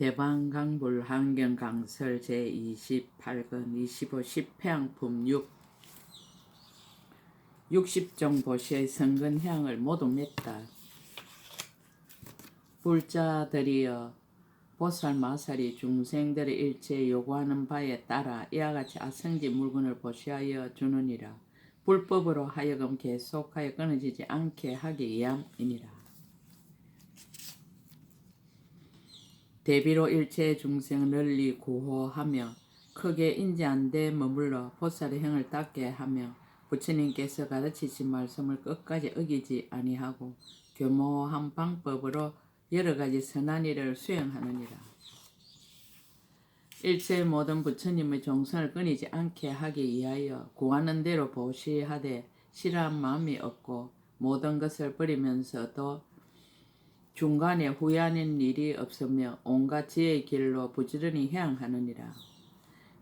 대방강불 환경강설 제28권 25 10회양품 6 60종 보시의 성근향을 모두 맺다. 불자들이여 보살 마살이 중생들의 일체에 요구하는 바에 따라 이와 같이 아성지 물건을 보시하여 주느니라. 불법으로 하여금 계속하여 끊어지지 않게 하기 위함이니라. 대비로 일체의 중생을 널리 구호하며 크게 인지한 데 머물러 보살의 행을 닦게 하며 부처님께서 가르치신 말씀을 끝까지 어기지 아니하고 교모한 방법으로 여러가지 선한 일을 수행하느니라. 일체의 모든 부처님의 종선을 끊이지 않게 하기 위하여 구하는 대로 보시하되 싫어한 마음이 없고 모든 것을 버리면서도 중간에 후회하는 일이 없으며 온갖 지혜의 길로 부지런히 향하느니라.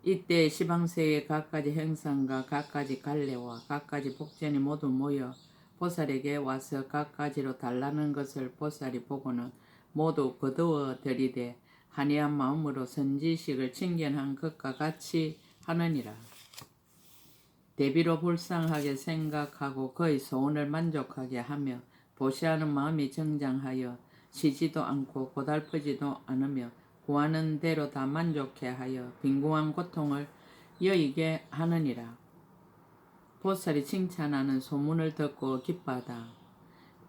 이때 시방세의 각가지 행상과 각가지 갈래와 각가지 복전이 모두 모여 보살에게 와서 각가지로 달라는 것을 보살이 보고는 모두 거두어 들이되 한이한 마음으로 선지식을 칭견한 것과 같이 하느니라. 대비로 불쌍하게 생각하고 그의 소원을 만족하게 하며 보시하는 마음이 정장하여 쉬지도 않고 고달프지도 않으며 구하는 대로 다 만족해 하여 빈궁한 고통을 여의게 하느니라. 보살이 칭찬하는 소문을 듣고 기뻐하다.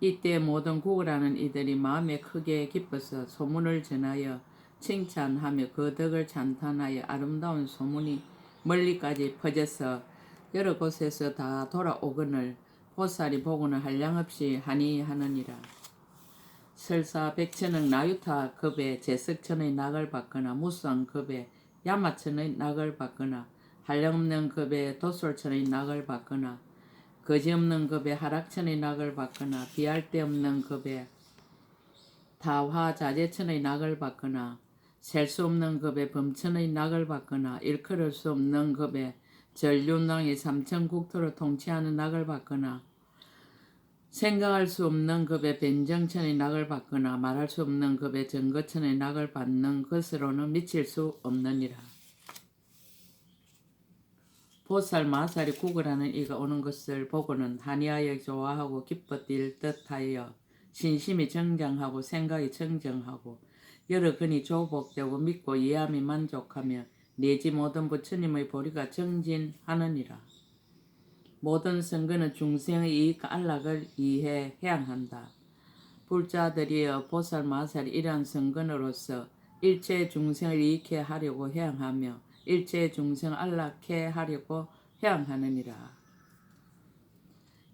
이때 모든 구걸하는 이들이 마음에 크게 기뻐서 소문을 전하여 칭찬하며 그 덕을 찬탄하여 아름다운 소문이 멀리까지 퍼져서 여러 곳에서 다 돌아오거늘 보살이 보고는 한량없이 한이하느니라. 설사 백천억 나유타 급의 제석천의 낙을 받거나 무수한급의 야마천의 낙을 받거나 한량없는 급의 도솔천의 낙을 받거나 거지없는 급의 하락천의 낙을 받거나 비할 데 없는 급의 다화자재천의 낙을 받거나 셀 수 없는 급의 범천의 낙을 받거나 일컬을 수 없는 급의 전륜왕의 삼천국토를 통치하는 낙을 받거나 생각할 수 없는 급의 변정천의 낙을 받거나 말할 수 없는 급의 정거천의 낙을 받는 것으로는 미칠 수 없느니라. 보살 마살이 구걸하는 이가 오는 것을 보고는 한이하여 좋아하고 기뻐뛸 듯하여 신심이 정장하고 생각이 청정하고 여러 근이 조복되고 믿고 이해함이 만족하며 내지 모든 부처님의 보리가 정진하느니라. 모든 선거는 중생의 이익과 안락을 위해 향한다. 불자들이여 보살 마살이 이러한 선건으로서 일체의 중생을 이익해 하려고 향하며 일체의 중생을 안락해 하려고 향하느니라.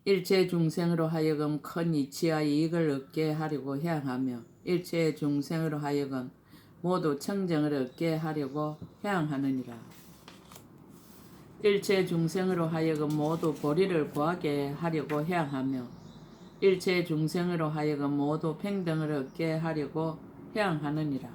일체의 중생으로 하여금 큰 이치와 이익을 얻게 하려고 향하며 일체의 중생으로 하여금 모두 청정을 얻게 하려고 향하느니라. 일체 중생으로 하여금 모두 보리를 구하게 하려고 향하며 일체 중생으로 하여금 모두 평등을 얻게 하려고 향하느니라.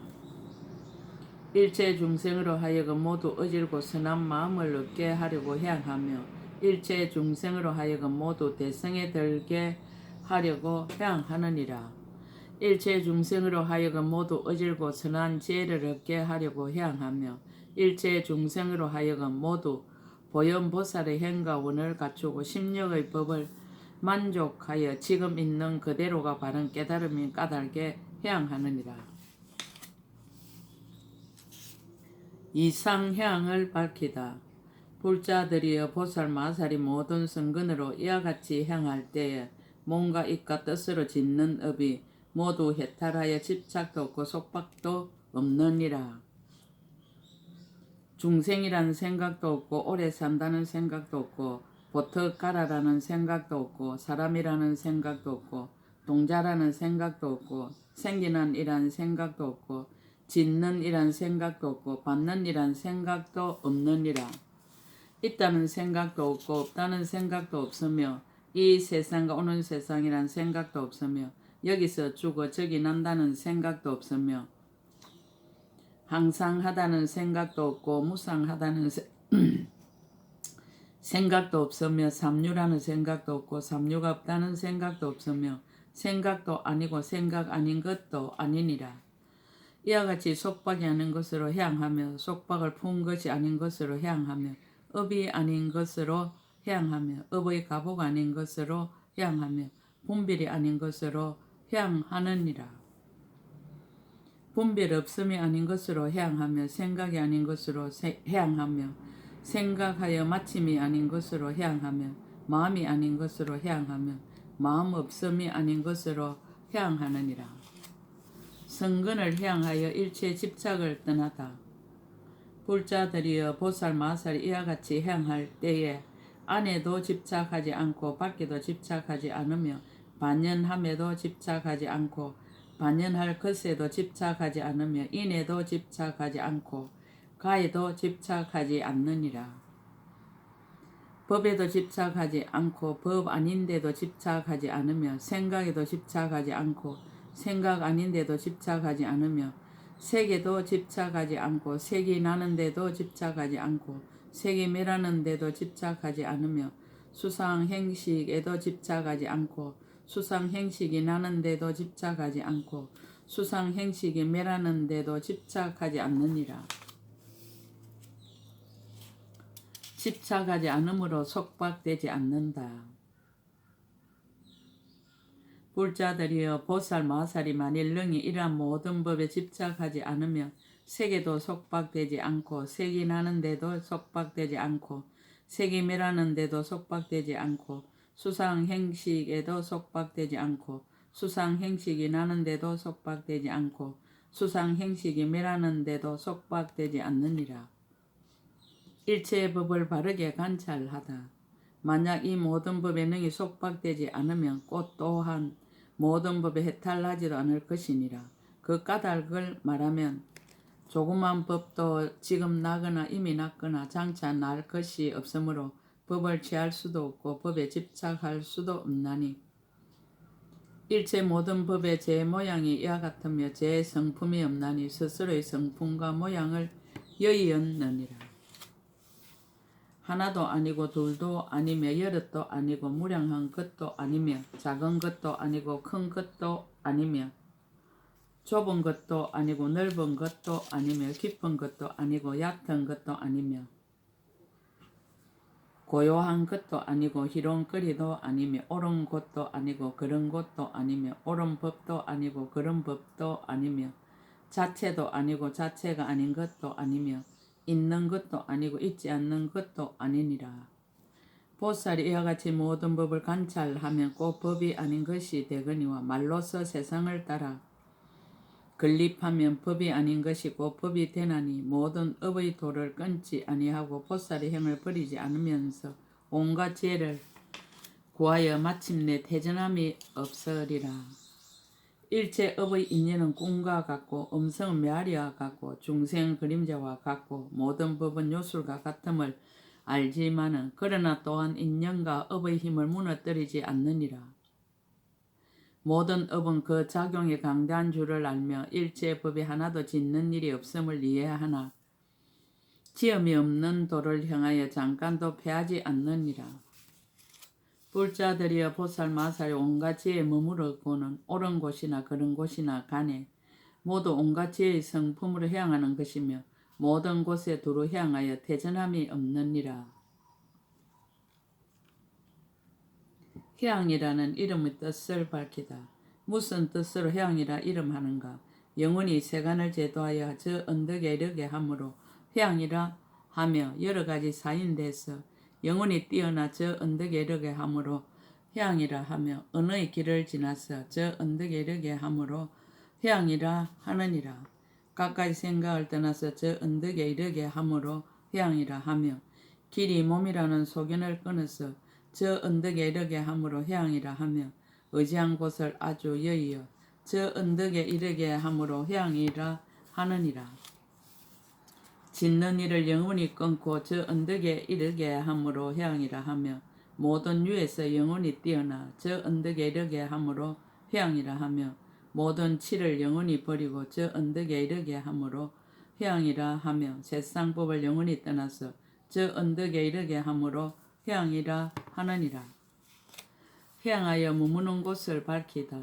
일체 중생으로 하여금 모두 어질고 선한 마음을 얻게 하려고 향하며 일체 중생으로 하여금 모두 대성에 들게 하려고 향하느니라. 일체 중생으로 하여금 모두 어질고 선한 지혜를 얻게 하려고 향하며 일체 중생으로 하여금 모두 보현보살의 행과 원을 갖추고 심령의 법을 만족하여 지금 있는 그대로가 바른 깨달음이 까닭에 향하느니라. 이상향을 밝히다. 불자들이여 보살 마살이 모든 성근으로 이와 같이 향할 때에 몸과 입과 뜻으로 짓는 업이 모두 해탈하여 집착도 없고 속박도 없느니라. 중생이라는 생각도 없고 오래 산다는 생각도 없고 보턱 가라라는 생각도 없고 사람이라는 생각도 없고 동자라는 생각도 없고 생기는 이란 생각도 없고 짓는 이란 생각도 없고 받는 이란 생각도 없느니라. 있다는 생각도 없고 없다는 생각도 없으며 이 세상과 오는 세상이란 생각도 없으며 여기서 죽어 저기 난다는 생각도 없으며 항상하다는 생각도 없고 무상하다는 생각도 없으며 삼류라는 생각도 없고 삼류가 없다는 생각도 없으며 생각도 아니고 생각 아닌 것도 아니니라. 이와 같이 속박이 아닌 것으로 향하며 속박을 푼 것이 아닌 것으로 향하며 업이 아닌 것으로 향하며 업의 가보가 아닌 것으로 향하며 분별이 아닌 것으로 향하느니라. 분별 없음이 아닌 것으로 향하며 생각이 아닌 것으로 향하며 생각하여 마침이 아닌 것으로 향하며 마음이 아닌 것으로 향하며 마음 없음이 아닌 것으로 향하느니라. 성근을 향하여 일체 집착을 떠나다. 불자들이여 보살 마살이 이와 같이 향할 때에 안에도 집착하지 않고 밖에도 집착하지 않으며 반연함에도 집착하지 않고 반연할 것에도 집착하지 않으며 인에도 집착하지 않고 가에도 집착하지 않느니라. 법에도 집착하지 않고 법 아닌데도 집착하지 않으며 생각에도 집착하지 않고 생각 아닌데도 집착하지 않으며 색에도 집착하지 않고 색이 나는데도 집착하지 않고 색이 매라는데도 집착하지 않으며 수상행식에도 집착하지 않고 수상행식이 나는데도 집착하지 않고 수상행식이 매라는데도 집착하지 않느니라. 집착하지 않으므로 속박되지 않는다. 불자들이여 보살 마살이 만일 능히 이러한 모든 법에 집착하지 않으며 색에도 속박되지 않고 색이 나는데도 속박되지 않고 색이 매라는데도 속박되지 않고 수상행식에도 속박되지 않고 수상행식이 나는데도 속박되지 않고 수상행식이 매라는데도 속박되지 않느니라. 일체의 법을 바르게 관찰하다. 만약 이 모든 법에 능히 속박되지 않으면 꽃 또한 모든 법에 해탈하지도 않을 것이니라. 그 까닭을 말하면 조그만 법도 지금 나거나 이미 났거나 장차 날 것이 없으므로 법을 취할 수도 없고 법에 집착할 수도 없나니 일체 모든 법의 제 모양이 이와 같으며 제 성품이 없나니 스스로의 성품과 모양을 여의었느니라. 하나도 아니고 둘도 아니며 여럿도 아니고 무량한 것도 아니며 작은 것도 아니고 큰 것도 아니며 좁은 것도 아니고 넓은 것도 아니며 깊은 것도 아니고 얕은 것도 아니며 고요한 것도 아니고 희롱거리도 아니며 옳은 것도 아니고 그런 것도 아니며 옳은 법도 아니고 그런 법도 아니며 자체도 아니고 자체가 아닌 것도 아니며 있는 것도 아니고 있지 않는 것도 아니니라. 보살이 이와 같이 모든 법을 관찰하면 꼭 법이 아닌 것이 되거니와 말로서 세상을 따라 건립하면 법이 아닌 것이고 법이 되나니 모든 업의 도를 끊지 아니하고 보살의 행을 버리지 않으면서 온갖 지혜를 구하여 마침내 태전함이 없으리라. 일체 업의 인연은 꿈과 같고 음성은 메아리와 같고 중생 그림자와 같고 모든 법은 요술과 같음을 알지만은 그러나 또한 인연과 업의 힘을 무너뜨리지 않느니라. 모든 업은 그 작용의 강대한 줄을 알며 일체 법이 하나도 짓는 일이 없음을 이해하나 지음이 없는 도를 향하여 잠깐도 패하지 않느니라. 불자들이여 보살 마살이 온갖 지혜에 머무르고는 옳은 곳이나 그런 곳이나 가네 모두 온갖 지혜의 성품으로 향하는 것이며 모든 곳에 두루 향하여 태전함이 없느니라. 향이라는 이름의 뜻을 밝히다. 무슨 뜻으로 향이라 이름하는가? 영원히 세간을 제도하여 저 언덕에 이르게 하므로 향이라 하며 여러 가지 사인돼서 영원히 뛰어나 저 언덕에 이르게 하므로 향이라 하며 언의 길을 지나서 저 언덕에 이르게 하므로 향이라 하느니라. 각가지 생각을 떠나서 저 언덕에 이르게 하므로 향이라 하며 길이 몸이라는 소견을 끊어서 저 언덕에 이르게 하므로 향이라 하며 의지한 곳을 아주 여의어 저 언덕에 이르게 하므로 향이라 하느니라. 짓는 일을 영원히 끊고 저 언덕에 이르게 하므로 향이라 하며 모든 유에서 영원히 뛰어나 저 언덕에 이르게 하므로 향이라 하며 모든 치를 영원히 버리고 저 언덕에 이르게 하므로 향이라 하며 세상법을 영원히 떠나서 저 언덕에 이르게 하므로 향이라 하느니라. 향하여 머무는 곳을 밝히다.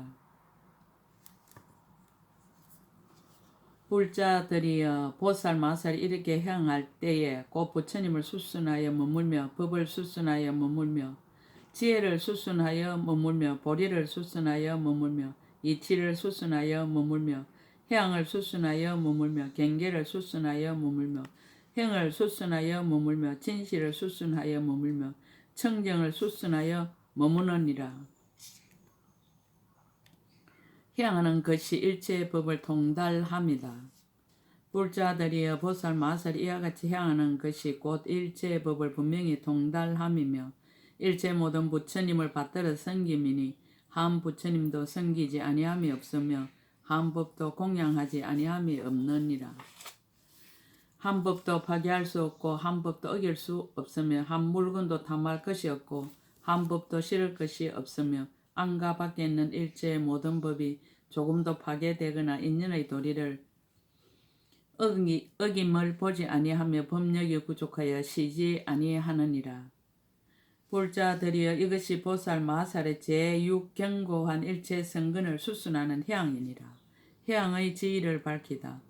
불자들이여 보살 마살 이렇게 향할 때에 곧 부처님을 수순하여 머물며 법을 수순하여 머물며 지혜를 수순하여 머물며 보리를 수순하여 머물며 이치를 수순하여 머물며 해양을 수순하여 머물며 경계를 수순하여 머물며 행을 수순하여 머물며 진실을 수순하여 머물며 청정을 수순하여 머무느니라. 향하는 것이 일체의 법을 통달합니다. 불자들이여 보살 마살 이와 같이 향하는 것이 곧 일체의 법을 분명히 통달함이며 일체 모든 부처님을 받들어 섬김이니 한 부처님도 섬기지 아니함이 없으며 한 법도 공양하지 아니함이 없느니라. 한 법도 파괴할 수 없고 한 법도 어길 수 없으며 한 물건도 탐할 것이 없고 한 법도 실을 것이 없으며 안과 밖에 있는 일체의 모든 법이 조금도 파괴되거나 인연의 도리를 어김을 보지 아니하며 법력이 부족하여 쉬지 아니하느니라. 불자들이여 이것이 보살 마살의 제6견고한 일체 성근을 수순하는 해양이니라. 해양의 지위를 밝히다.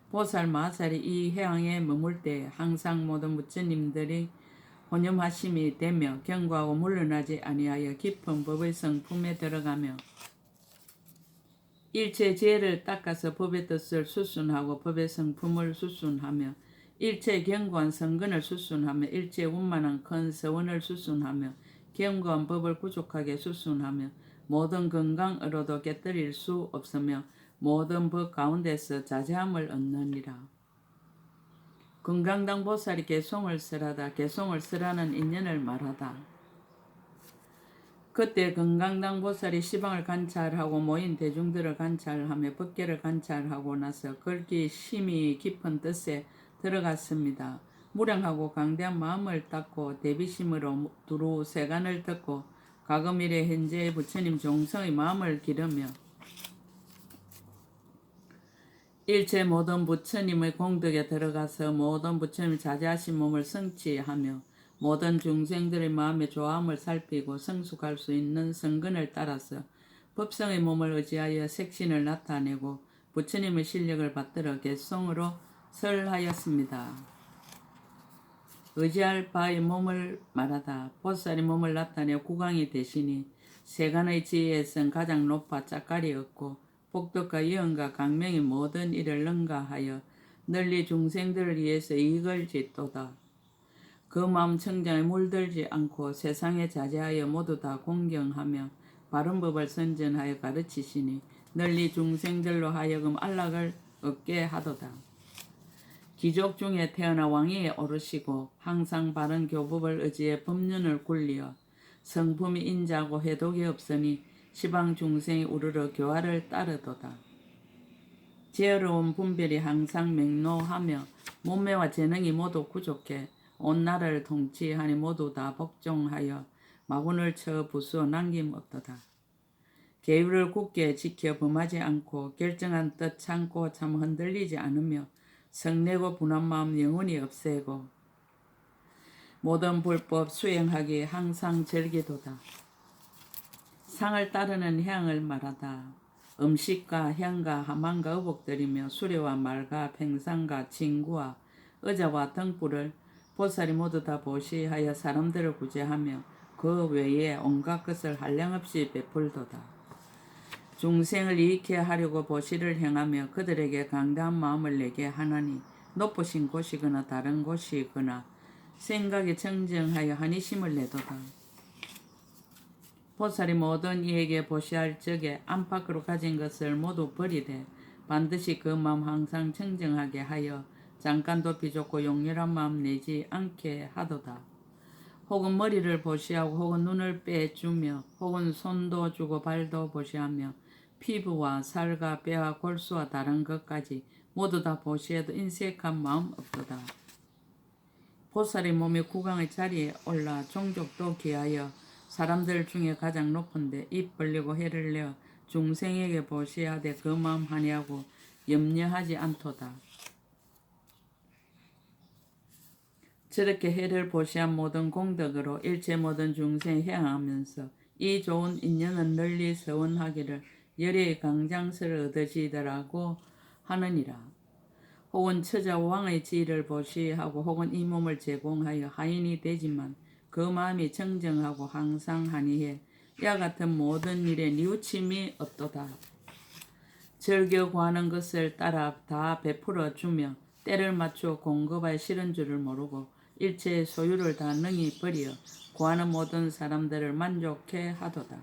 보살 마살이 이 해양에 머물 때 항상 모든 부처님들이 혼념하심이 되며 견고하고 물러나지 아니하여 깊은 법의 성품에 들어가며 일체 지혜를 닦아서 법의 뜻을 수순하고 법의 성품을 수순하며 일체 견고한 성근을 수순하며 일체 운만한 큰 서원을 수순하며 견고한 법을 부족하게 수순하며 모든 건강으로도 깨뜨릴 수 없으며 모든 법 가운데서 자제함을 얻느니라. 금강당 보살이 개송을 설하다. 개송을 설하는 인연을 말하다. 그때 금강당 보살이 시방을 관찰하고 모인 대중들을 관찰하며 법계를 관찰하고 나서 글귀 심히 깊은 뜻에 들어갔습니다. 무량하고 강대한 마음을 닦고 대비심으로 두루 세간을 듣고 과거미래 현재의 부처님 종성의 마음을 기르며 일체 모든 부처님의 공덕에 들어가서 모든 부처님의 자제하신 몸을 성취하며 모든 중생들의 마음의 조함을 살피고 성숙할 수 있는 성근을 따라서 법성의 몸을 의지하여 색신을 나타내고 부처님의 실력을 받들어 개송으로 설하였습니다. 의지할 바의 몸을 말하다. 보살이 몸을 나타내 구강이 되시니 세간의 지혜에선 가장 높아 짝갈이 없고 복덕과 예언과 강명이 모든 일을 능가하여 널리 중생들을 위해서 이익을 짓도다. 그 마음 청정에 물들지 않고 세상에 자제하여 모두 다 공경하며 바른 법을 선전하여 가르치시니 널리 중생들로 하여금 안락을 얻게 하도다. 귀족 중에 태어나 왕위에 오르시고 항상 바른 교법을 의지해 법륜을 굴리어 성품이 인자하고 해독이 없으니 시방 중생이 우르르 교화를 따르도다. 지혜로운 분별이 항상 맹로하며 몸매와 재능이 모두 부족해 온 나라를 통치하니 모두 다 복종하여 마군을 쳐 부수어 남김없도다. 계율을 굳게 지켜 범하지 않고 결정한 뜻 참고 참 흔들리지 않으며 성내고 분한 마음 영원히 없애고 모든 불법 수행하기 항상 즐기도다. 상을 따르는 향을 말하다. 음식과 향과 하만과 의복들이며 수레와 말과 팽상과 친구와 의자와 등불을 보살이 모두 다 보시하여 사람들을 구제하며 그 외에 온갖 것을 한량없이 베풀도다. 중생을 이익해 하려고 보시를 행하며 그들에게 강대한 마음을 내게 하나니 높으신 곳이거나 다른 곳이거나 생각에 청정하여 한이심을 내도다. 보살이 모든 이에게 보시할 적에 안팎으로 가진 것을 모두 버리되 반드시 그 마음 항상 청정하게 하여 잠깐도 비좁고 용렬한 마음 내지 않게 하도다. 혹은 머리를 보시하고 혹은 눈을 빼주며 혹은 손도 주고 발도 보시하며 피부와 살과 뼈와 골수와 다른 것까지 모두 다 보시해도 인색한 마음 없도다. 보살이 몸이 구강의 자리에 올라 종족도 기하여 사람들 중에 가장 높은데 입 벌리고 해를 내어 중생에게 보시하되 그 마음 하니하고 염려하지 않도다. 저렇게 해를 보시한 모든 공덕으로 일체 모든 중생에 해양하면서 이 좋은 인연은 널리 서원하기를 열의 강장서를 얻으시더라고 하느니라. 혹은 처자 왕의 지위를 보시하고 혹은 이 몸을 제공하여 하인이 되지만 그 마음이 청정하고 항상 한이해 이와 같은 모든 일에 뉘우침이 없도다. 즐겨 구하는 것을 따라 다 베풀어 주며 때를 맞추어 공급하여 실은 줄을 모르고 일체의 소유를 다 능히 버리어 구하는 모든 사람들을 만족해 하도다.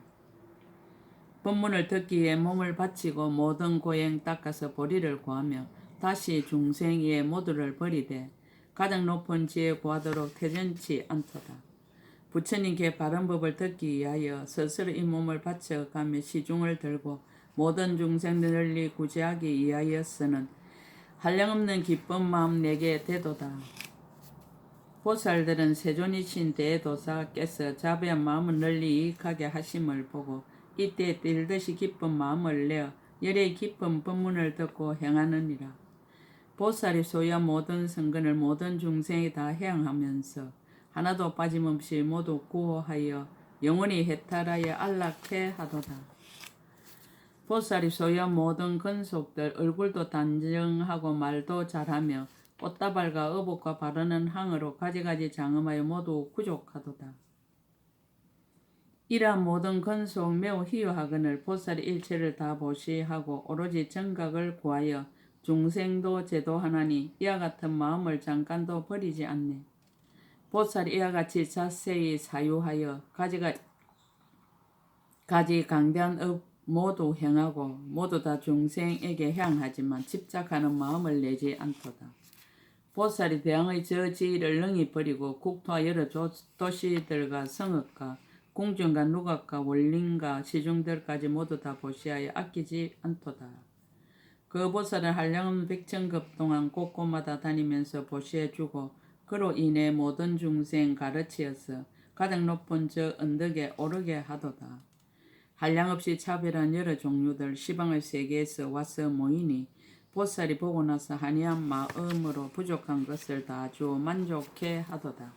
본문을 듣기 위해 몸을 바치고 모든 고행 닦아서 보리를 구하며 다시 중생 위에 모두를 버리되 가장 높은 지혜 구하도록 태전치 않도다. 부처님께 바른 법을 듣기 위하여 스스로 이 몸을 바쳐가며 시중을 들고 모든 중생들 널리 구제하기 위하여서는 한량없는 기쁜 마음 내게 되도다. 보살들은 세존이신 대도사께서 자비한 마음을 널리 이익하게 하심을 보고 이때 뛸듯이 기쁜 마음을 내어 열의 깊은 법문을 듣고 행하느니라. 보살이 소유한 모든 성근을 모든 중생이 다 해양하면서 하나도 빠짐없이 모두 구호하여 영원히 해탈하여 안락해 하도다. 보살이 소유한 모든 근속들 얼굴도 단정하고 말도 잘하며 꽃다발과 어복과 바르는 항으로 가지가지 장엄하여 모두 구족하도다. 이러한 모든 근속 매우 희유하거늘 보살이 일체를 다 보시하고 오로지 정각을 구하여 중생도 제도하나니 이와 같은 마음을 잠깐도 버리지 않네. 보살이 이와 같이 자세히 사유하여 가지 강대한 업 모두 행하고 모두 다 중생에게 향하지만 집착하는 마음을 내지 않도다. 보살이 대왕의 저 지위를 능히 버리고 국토와 여러 도시들과 성읍과 궁중과 누각과 원림과 시중들까지 모두 다 보시하여 아끼지 않도다. 그 보살은 한량없는 백천급 동안 곳곳마다 다니면서 보시해주고 그로 인해 모든 중생 가르치어서 가장 높은 저 언덕에 오르게 하도다. 한량없이 차별한 여러 종류들 시방의 세계에서 와서 모이니 보살이 보고 나서 한이한 마음으로 부족한 것을 다 주어 만족해 하도다.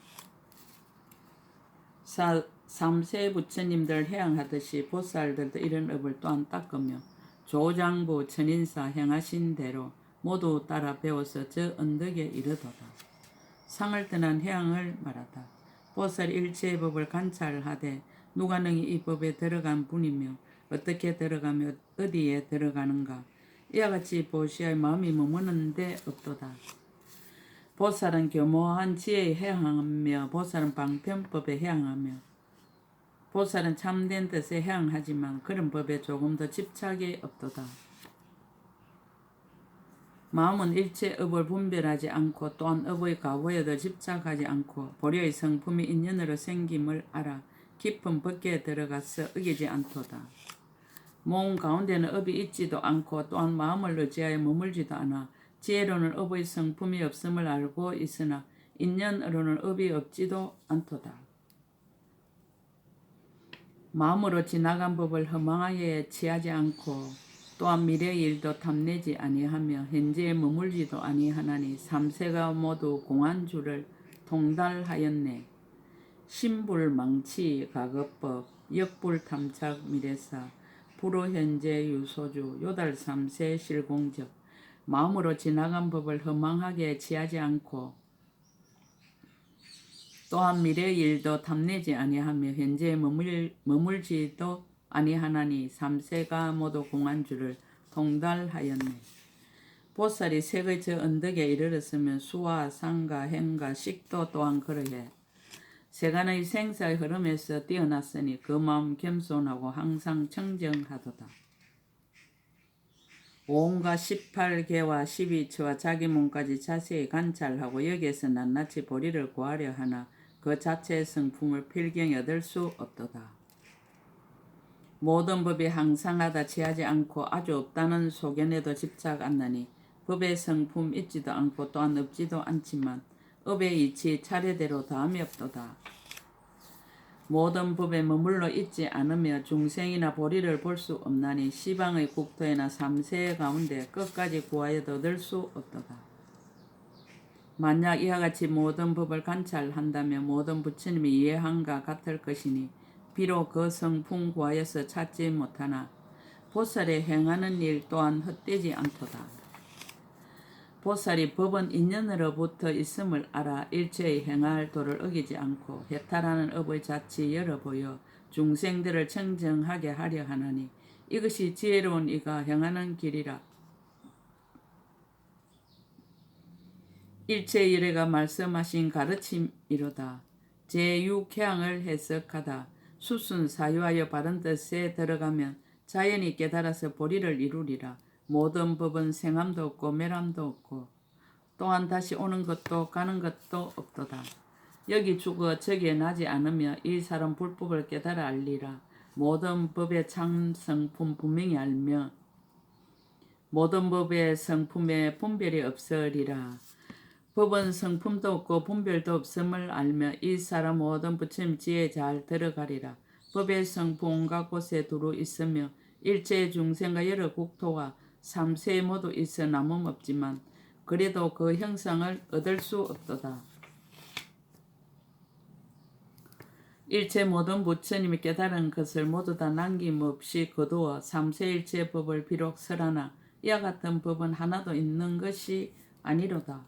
삼세 부처님들 해양하듯이 보살들도 이런 업을 또한 닦으며 조장부 천인사 행하신 대로 모두 따라 배워서 저 언덕에 이르도다. 상을 떠난 해양을 말하다. 보살 일체의 법을 관찰하되 누가 능히 이 법에 들어간 분이며 어떻게 들어가며 어디에 들어가는가 이와 같이 보시할 마음이 머무는 데 없도다. 보살은 교모한 지혜에 해양하며 보살은 방편법에 해양하며 보살은 참된 뜻에 해양하지만 그런 법에 조금 더 집착이 없도다. 마음은 일체 업을 분별하지 않고 또한 업의 가보에도 집착하지 않고 보려의 성품이 인연으로 생김을 알아 깊은 법계에 들어가서 어기지 않도다. 몸 가운데는 업이 있지도 않고 또한 마음을 의지하여 머물지도 않아 지혜로는 업의 성품이 없음을 알고 있으나 인연으로는 업이 없지도 않도다. 마음으로 지나간 법을 허망하게 취하지 않고 또한 미래의 일도 탐내지 아니하며 현재에 머물지도 아니하나니 삼세가 모두 공안주를 통달하였네. 신불망치 가급법 역불탐착 미래사 불호현재 유소주 요달 삼세 실공적 마음으로 지나간 법을 허망하게 취하지 않고 또한 미래의 일도 탐내지 아니하며 현재에 머물지도 아니하나니 삼세가 모두 공안주를 통달하였네. 보살이 색의 저 언덕에 이르렀으면 수와 상과 행과 식도 또한 그러해. 세간의 생사의 흐름에서 뛰어났으니 그 마음 겸손하고 항상 청정하도다. 온갖 18개와 12처와 자기 몸까지 자세히 관찰하고 여기에서 낱낱이 보리를 구하려 하나 그 자체의 성품을 필경히 얻을 수 없도다. 모든 법이 항상하다 취하지 않고 아주 없다는 소견에도 집착 않나니 법의 성품 있지도 않고 또한 없지도 않지만 업의 이치 차례대로 다함이 없도다. 모든 법에 머물러 있지 않으며 중생이나 보리를 볼 수 없나니 시방의 국토에나 삼세 가운데 끝까지 구하여도 얻을 수 없도다. 만약 이와 같이 모든 법을 관찰한다면 모든 부처님이 이해한과 같을 것이니 비록 그 성품 구하여서 찾지 못하나 보살의 행하는 일 또한 헛되지 않도다. 보살이 법은 인연으로부터 있음을 알아 일체의 행할 도를 어기지 않고 해탈하는 업의 자치 열어 보여 중생들을 청정하게 하려 하나니 이것이 지혜로운 이가 행하는 길이라. 일체일회가 말씀하신 가르침이로다. 제6향을 해석하다. 수순 사유하여 바른 뜻에 들어가면 자연히 깨달아서 보리를 이루리라. 모든 법은 생함도 없고 멸함도 없고 또한 다시 오는 것도 가는 것도 없도다. 여기 죽어 저기에 나지 않으며 이 사람 불법을 깨달아 알리라. 모든 법의 참성품 분명히 알며 모든 법의 성품에 분별이 없으리라. 법은 성품도 없고 분별도 없음을 알며 이 사람 모든 부처님 지혜에 잘 들어가리라. 법의 성품 온갖 곳에 두루 있으며 일체 중생과 여러 국토와 삼세에 모두 있어 남음 없지만 그래도 그 형상을 얻을 수 없도다. 일체 모든 부처님이 깨달은 것을 모두 다 남김없이 거두어 삼세일체 법을 비록 설하나 이와 같은 법은 하나도 있는 것이 아니로다.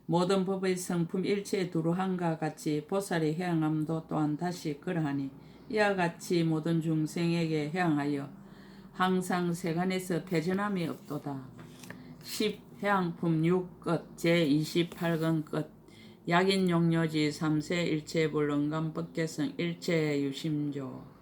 모든 법의 성품 일체에 두루함과 같이 보살이 해양함도 또한 다시 그러하니 이와 같이 모든 중생에게 해양하여 항상 세간에서 패전함이 없도다. 10. 해양품 6끝 제28권 끝 약인용료지 3세 일체불능감 법계성 일체유심조